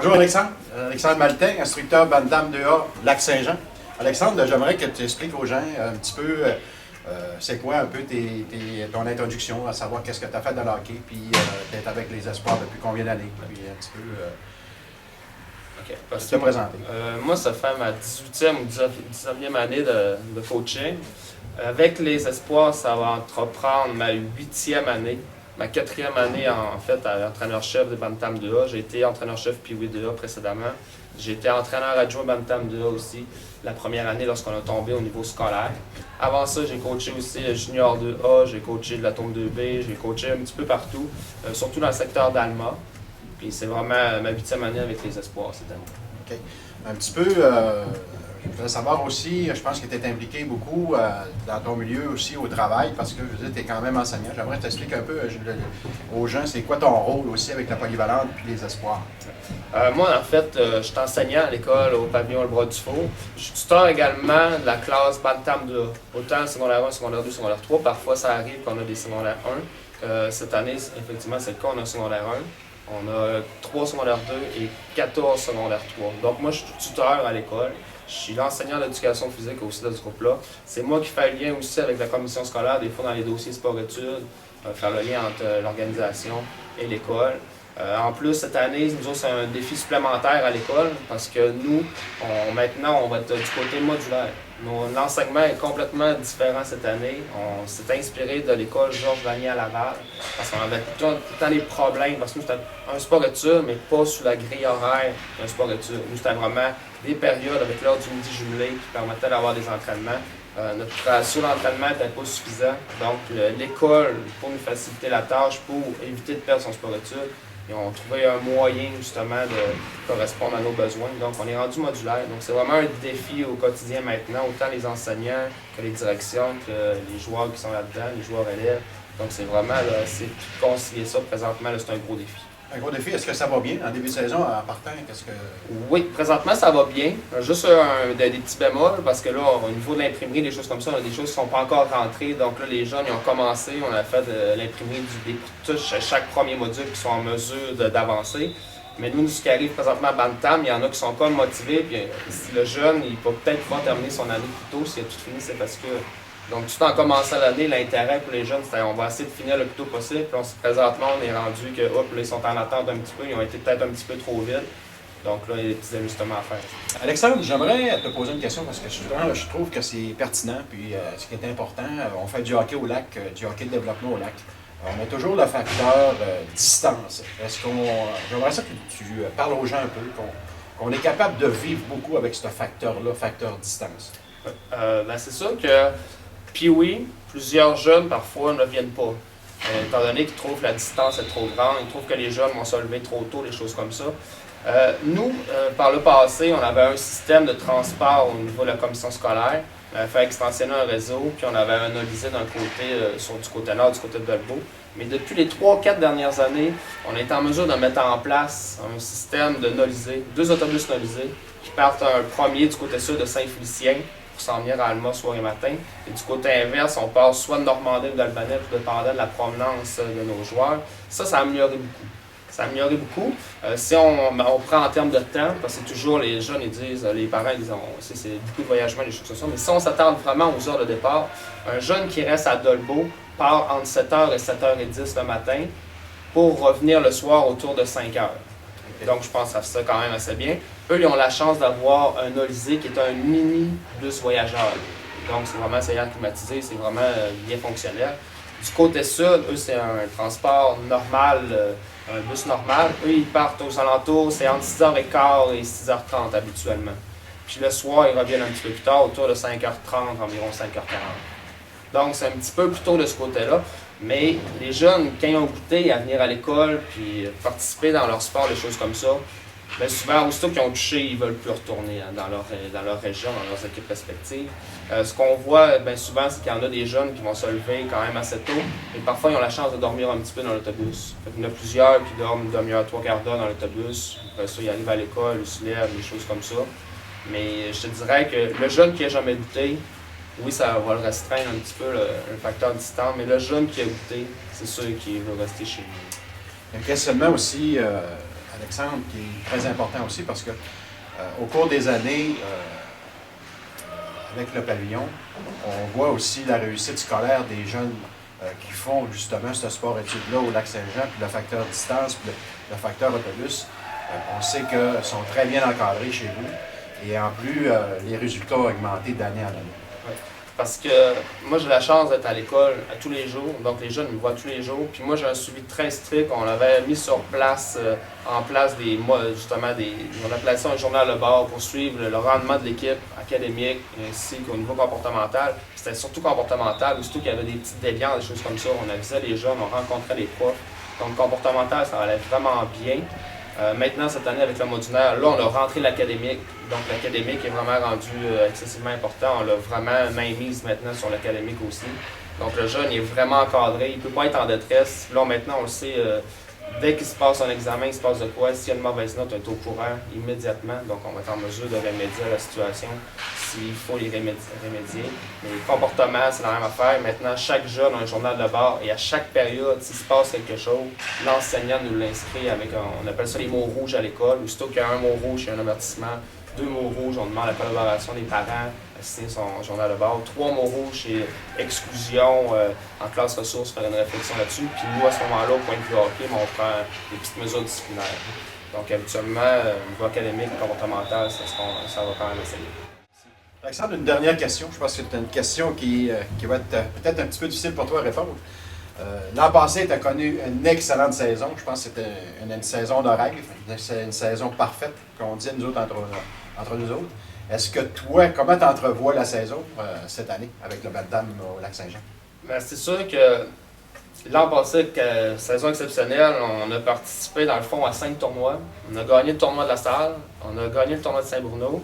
Bonjour Alexandre. Alexandre Maltais, instructeur Bantam 2A, Lac-Saint-Jean. Alexandre, j'aimerais que tu expliques aux gens un petit peu c'est quoi un peu ton introduction, à savoir qu'est-ce que tu as fait dans le hockey, puis tu es avec les Espoirs depuis combien d'années, puis un petit peu te présenter. Moi, ça fait ma 18e ou 19e année de coaching. Avec les Espoirs, ça va entreprendre ma 8e année. Ma 4e année, en fait, à entraîneur-chef de Bantam 2A. J'ai été entraîneur-chef Pee-Wee 2A précédemment. J'ai été entraîneur adjoint Bantam 2A aussi, la première année lorsqu'on a tombé au niveau scolaire. Avant ça, j'ai coaché aussi Junior 2A, j'ai coaché de la Tombe 2B, j'ai coaché un petit peu partout, surtout dans le secteur d'Alma. Puis c'est vraiment ma 8e année avec les Espoirs cette année. OK. Un petit peu, je voudrais savoir aussi, je pense que tu es impliqué beaucoup dans ton milieu aussi au travail, parce que je veux dire, tu es quand même enseignant. J'aimerais t'expliquer un peu aux gens, c'est quoi ton rôle aussi avec la polyvalente puis les Espoirs. Moi, en fait, je suis enseignant à l'école au pavillon Le Bras du Faux. Je suis tuteur également de la classe Bantam 2A. Autant secondaire 1, secondaire 2, secondaire 3. Parfois, ça arrive qu'on a des secondaires 1. Cette année, effectivement, c'est le cas, on a un secondaire 1. On a 3 secondaires 2 et 14 secondaires 3. Donc moi, je suis tuteur à l'école. Je suis l'enseignant d'éducation physique aussi de ce groupe-là. C'est moi qui fais le lien aussi avec la commission scolaire, des fois dans les dossiers sport-études, faire le lien entre l'organisation et l'école. En plus, cette année, nous autres, c'est un défi supplémentaire à l'école parce que nous, maintenant, on va être du côté modulaire. L'enseignement est complètement différent cette année. On s'est inspiré de l'école Georges Vanier à Laval parce qu'on avait tout le temps des problèmes. Parce que nous, c'était un sport-études, mais pas sous la grille horaire d'un sport-études. Nous, c'était vraiment des périodes avec l'heure du midi jumelé qui permettaient d'avoir des entraînements. Notre ratio d'entraînement n'était pas suffisant. Donc, l'école, pour nous faciliter la tâche, pour éviter de perdre son sport-études, ils ont trouvé un moyen justement de correspondre à nos besoins. Donc, on est rendu modulaire. Donc, c'est vraiment un défi au quotidien maintenant, autant les enseignants que les directions, que les joueurs qui sont là-dedans, les joueurs élèves. Donc, c'est vraiment, c'est de concilier ça présentement, c'est un gros défi. Un gros défi, est-ce que ça va bien en début de saison en partant? Oui, présentement, ça va bien. Juste des petits bémols, parce que là, au niveau de l'imprimerie, des choses comme ça, on a des choses qui ne sont pas encore rentrées. Donc là, les jeunes, ils ont commencé. On a fait de l'imprimerie des touches à chaque premier module qui sont en mesure d'avancer. Mais nous, ce qui arrive présentement à Bantam, il y en a qui sont comme motivés. Puis si le jeune, il peut peut-être pas terminer son année plus tôt, s'il a tout fini, c'est parce que... Donc, tout en commençant l'année, l'intérêt pour les jeunes, c'était on va essayer de finir le plus tôt possible. Puis présentement, on est rendu que, hop, là, ils sont en attente un petit peu, ils ont été peut-être un petit peu trop vite. Donc là, il y a des petits ajustements à faire. Alexandre, j'aimerais te poser une question parce que je trouve que c'est pertinent. Puis ce qui est important, on fait du hockey au lac, du hockey de développement au lac. On a toujours le facteur distance. J'aimerais ça que tu parles aux gens un peu, qu'on est capable de vivre beaucoup avec ce facteur-là, facteur distance. C'est sûr que Pee-Wee, plusieurs jeunes parfois ne viennent pas. Étant donné qu'ils trouvent que la distance est trop grande, ils trouvent que les jeunes vont se lever trop tôt, des choses comme ça. Nous, par le passé, on avait un système de transport au niveau de la commission scolaire. On avait fait extensionner un réseau, puis on avait un Nolisé d'un côté, du côté nord, du côté de Dolbeau. Mais depuis les 3-4 dernières années, on est en mesure de mettre en place un système de Nolisé, 2 autobus Nolisé, qui partent un premier du côté sud de Saint-Félicien, pour s'en venir à Alma soir et matin. Et du côté inverse, on passe soit de Normandie ou d'Albanais, tout dépendant de la provenance de nos joueurs. Ça a amélioré beaucoup. Ça a amélioré beaucoup. Si on prend en termes de temps, parce que c'est toujours les jeunes, ils disent, les parents ils disent, c'est beaucoup de voyagement, des choses comme ça, mais si on s'attarde vraiment aux heures de départ, un jeune qui reste à Dolbeau part entre 7h et 7h10 le matin pour revenir le soir autour de 5h. Donc, je pense que ça quand même assez bien. Eux, ils ont la chance d'avoir un Nolisé qui est un mini bus voyageur. Donc, c'est vraiment air climatisé, c'est vraiment bien fonctionnel. Du côté sud, eux, c'est un transport normal, un bus normal. Eux, ils partent aux alentours, c'est entre 6h15 et 6h30 habituellement. Puis le soir, ils reviennent un petit peu plus tard, autour de 5h30, environ 5h40. Donc, c'est un petit peu plus tôt de ce côté-là. Mais les jeunes, quand ils ont goûté à venir à l'école puis participer dans leur sport, des choses comme ça, bien souvent, aussitôt qu'ils ont touché, ils ne veulent plus retourner dans leur région, dans leurs équipes respectives. Ce qu'on voit bien souvent, c'est qu'il y en a des jeunes qui vont se lever quand même assez tôt, et parfois ils ont la chance de dormir un petit peu dans l'autobus. Il y en a plusieurs qui dorment une demi-heure, 3/4 d'heure dans l'autobus. Après ça, ils arrivent à l'école, ils se lèvent, des choses comme ça. Mais je te dirais que le jeune qui n'a jamais goûté, oui, ça va le restreindre un petit peu, le facteur distance, mais le jeune qui a goûté, c'est sûr qu'il veut rester chez lui. Un questionnement aussi, Alexandre, qui est très important aussi parce que au cours des années, avec le pavillon, on voit aussi la réussite scolaire des jeunes qui font justement ce sport-études-là au Lac-Saint-Jean, puis le facteur distance, puis le facteur autobus. On sait qu'ils sont très bien encadrés chez vous et en plus, les résultats ont augmenté d'année en année. Ouais. Parce que moi, j'ai la chance d'être à l'école à tous les jours, donc les jeunes me voient tous les jours. Puis moi, j'ai un suivi très strict. On avait mis en place justement on appelait ça un journal de bord pour suivre le rendement de l'équipe académique ainsi qu'au niveau comportemental. C'était surtout comportemental, surtout qu'il y avait des petites déviances, des choses comme ça. On avisait les jeunes, on rencontrait les profs. Donc comportemental, ça allait vraiment bien. Maintenant, cette année, avec le modulaire, là, on a rentré l'académique. Donc, l'académique est vraiment rendu excessivement important. On l'a vraiment mainmise maintenant sur l'académique aussi. Donc, le jeune il est vraiment encadré. Il ne peut pas être en détresse. Là, maintenant, on le sait, dès qu'il se passe un examen, il se passe de quoi. S'il y a une mauvaise note, on est au courant immédiatement. Donc, on va être en mesure de remédier à la situation s'il faut y remédier. Mais le comportement, c'est la même affaire. Maintenant, chaque jeune a un journal de bord et à chaque période, s'il se passe quelque chose, l'enseignant nous l'inscrit avec, on appelle ça les mots rouges à l'école. Aussitôt qu'il y a un mot rouge, il y a un avertissement. 2 mots rouges, on demande la collaboration des parents à signer son journal de bord. 3 mots rouges, c'est exclusion en classe ressources, faire une réflexion là-dessus. Puis nous, à ce moment-là, au point de vue hockey, on prend des petites mesures disciplinaires. Donc, habituellement, au niveau académique et comportemental, ça va quand même essayer. Alexandre, une dernière question. Je pense que c'est une question qui va être peut-être un petit peu difficile pour toi à répondre. L'an passé, tu as connu une excellente saison. Je pense que c'était une saison de rêve, une saison parfaite, qu'on dit nous autres entre nous autres. Est-ce que toi, comment tu entrevois la saison cette année avec le Bad-Dam au Lac-Saint-Jean? Bien, c'est sûr que l'an passé, saison exceptionnelle, on a participé dans le fond à 5 tournois. On a gagné le tournoi de la Salle, on a gagné le tournoi de Saint-Bruno.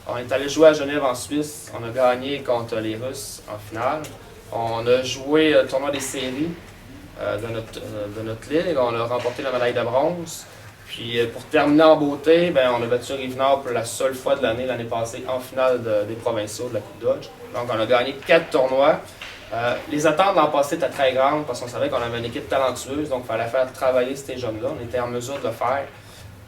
On est allé jouer à Genève en Suisse, on a gagné contre les Russes en finale. On a joué le tournoi des séries de notre ligue, on a remporté la médaille de bronze. Puis pour terminer en beauté, on a battu Rive-Nord pour la seule fois de l'année passée en finale des provinciaux de la Coupe Dodge. Donc on a gagné 4 tournois. Les attentes l'an passé étaient très grandes parce qu'on savait qu'on avait une équipe talentueuse, donc il fallait faire travailler ces jeunes-là. On était en mesure de le faire.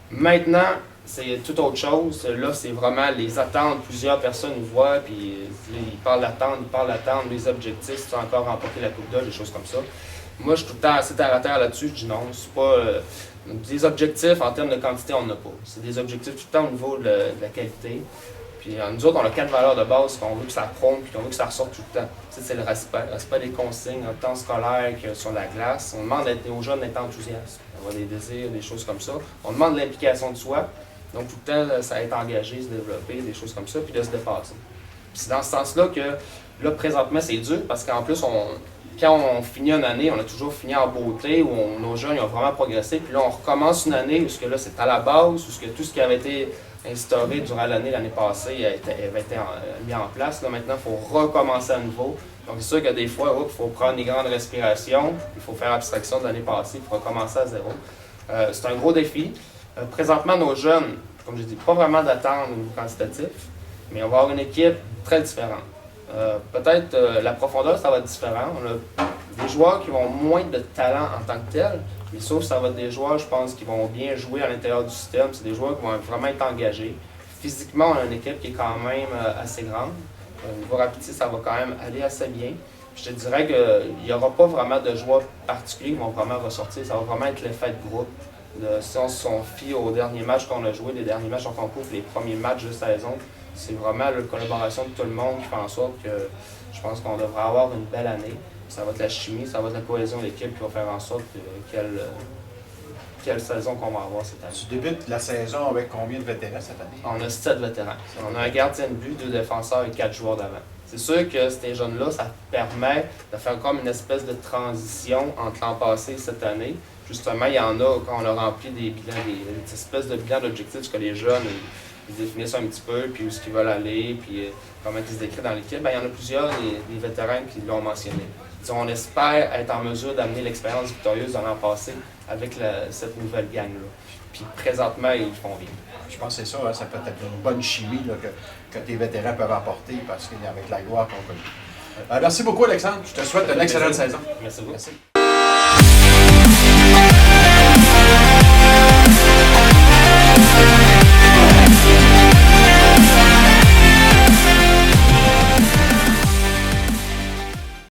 Maintenant, c'est tout autre chose. Là, c'est vraiment les attentes. Plusieurs personnes nous voient, puis ils parlent d'attente, les objectifs, c'est encore remporter la Coupe Dodge, des choses comme ça. Moi, je suis tout le temps assez terre à terre là-dessus. Je dis non, c'est pas. Des objectifs en termes de quantité, on n'en a pas. C'est des objectifs tout le temps au niveau de la qualité. Puis nous autres, on a 4 valeurs de base qu'on veut que ça prône puis qu'on veut que ça ressorte tout le temps. C'est le respect des consignes, le temps scolaire qu'il y a sur la glace. On demande aux jeunes d'être enthousiastes, d'avoir des désirs, des choses comme ça. On demande l'implication de soi. Donc tout le temps, ça être engagé, se développer, des choses comme ça, puis de se dépasser. Puis c'est dans ce sens-là que, là, présentement, c'est dur parce qu'en plus, quand on finit une année, on a toujours fini en beauté, où nos jeunes ils ont vraiment progressé. Puis là, on recommence une année où là, c'est à la base, où tout ce qui avait été instauré durant l'année passée avait été mis en place. Là, maintenant, il faut recommencer à nouveau. Donc, c'est sûr que des fois, il faut prendre des grandes respirations, il faut faire abstraction de l'année passée, il faut recommencer à zéro. C'est un gros défi. Présentement, nos jeunes, comme je dis, pas vraiment d'attente au niveau quantitatif, mais on va avoir une équipe très différente. Peut-être la profondeur, ça va être différent. On a des joueurs qui vont moins de talent en tant que tel, mais sauf que ça va être des joueurs, je pense, qui vont bien jouer à l'intérieur du système. C'est des joueurs qui vont vraiment être engagés. Physiquement, on a une équipe qui est quand même assez grande. Au niveau rapidité, ça va quand même aller assez bien. Je te dirais qu'il n'y aura pas vraiment de joueurs particuliers qui vont vraiment ressortir. Ça va vraiment être l'effet de groupe. Si on se fie aux derniers matchs qu'on a joués, les derniers matchs en concours, les premiers matchs de saison, c'est vraiment la collaboration de tout le monde qui fait en sorte que je pense qu'on devrait avoir une belle année. Ça va être la chimie, ça va être la cohésion de l'équipe qui va faire en sorte quelle saison qu'on va avoir cette année. Tu débutes la saison avec combien de vétérans cette année? On a 7 vétérans. On a un gardien de but, 2 défenseurs et 4 joueurs d'avant. C'est sûr que ces jeunes-là, ça permet de faire comme une espèce de transition entre l'an passé et cette année. Justement, il y en a, quand on a rempli des bilans, des espèces de bilans d'objectifs, que les jeunes ils définissent un petit peu, puis où est-ce qu'ils veulent aller, puis comment ils se décrivent dans l'équipe. Il y en a plusieurs, des vétérans qui l'ont mentionné. Disons, on espère être en mesure d'amener l'expérience victorieuse de l'an passé avec cette nouvelle gang-là. Puis présentement, ils font bien. Je pense que c'est ça, hein, ça peut être une bonne chimie là, que tes vétérans peuvent apporter parce qu'avec la gloire qu'on connaît. Merci beaucoup, Alexandre. Je te souhaite une excellente saison. Merci beaucoup. Merci.